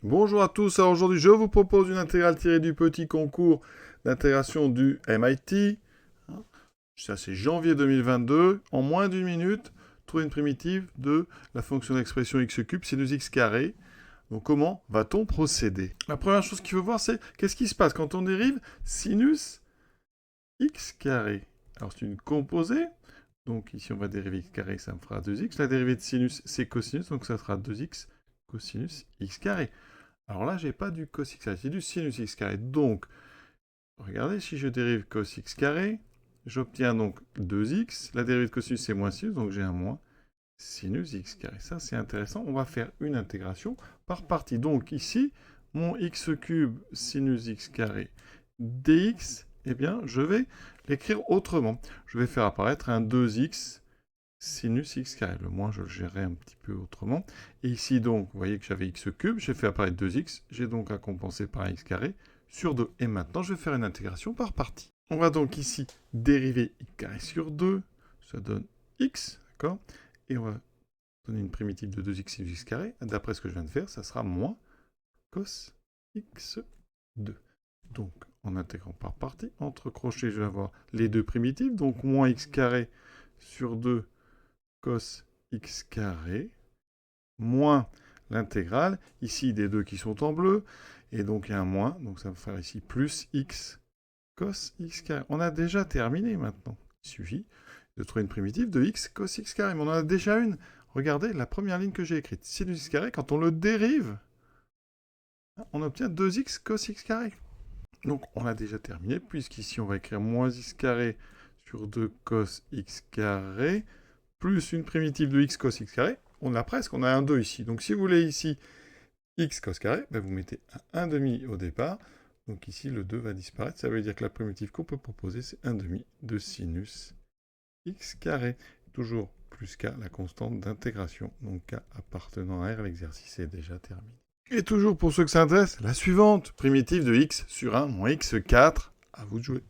Bonjour à tous, alors aujourd'hui je vous propose une intégrale tirée du petit concours d'intégration du MIT. Ça c'est janvier 2022. En moins d'une minute, trouver une primitive de la fonction d'expression x³ sinus x carré. Donc comment va-t-on procéder? La première chose qu'il faut voir c'est qu'est-ce qui se passe quand on dérive sinus x carré. Alors c'est une composée. Donc ici on va dériver x carré, ça me fera 2x. La dérivée de sinus c'est cosinus, donc ça sera 2x cosinus x carré. Alors là, j'ai pas du cos x carré, c'est du sinus x carré. Donc, regardez, si je dérive cos x carré, j'obtiens donc 2x. La dérivée de cosinus, c'est moins sinus, donc j'ai un moins sinus x carré. Ça, c'est intéressant. On va faire une intégration par partie. Donc ici, mon x³ sinus x carré dx, eh bien, je vais l'écrire autrement. Je vais faire apparaître un 2x sinus x carré. Le moins, je le gérerai un petit peu autrement. Et ici, donc, vous voyez que j'avais x³, j'ai fait apparaître 2x, j'ai donc à compenser par x carré sur 2. Et maintenant, je vais faire une intégration par partie. On va donc ici dériver x carré sur 2, ça donne x, d'accord? Et on va donner une primitive de 2x sinus x carré. D'après ce que je viens de faire, ça sera moins cos x2. Donc, en intégrant par partie, entre crochets, je vais avoir les deux primitives, donc moins x carré sur 2 cos x carré, moins l'intégrale, ici des deux qui sont en bleu, et donc il y a un moins, donc ça va faire ici plus x cos x carré. On a déjà terminé maintenant. Il suffit de trouver une primitive de x cos x carré, mais on en a déjà une. Regardez la première ligne que j'ai écrite. Sinus x carré, quand on le dérive, on obtient 2x cos x carré. Donc on a déjà terminé, puisqu'ici on va écrire moins x carré sur 2 cos x carré, plus une primitive de x cos x carré, on a presque, on a un 2 ici. Donc si vous voulez ici x cos carré, ben vous mettez un 1,5 au départ. Donc ici, le 2 va disparaître. Ça veut dire que la primitive qu'on peut proposer, c'est 1,5 de sinus x carré. Toujours plus k, la constante d'intégration. Donc k appartenant à R, l'exercice est déjà terminé. Et toujours pour ceux que ça intéresse, la suivante, primitive de x sur 1 moins x4. À vous de jouer.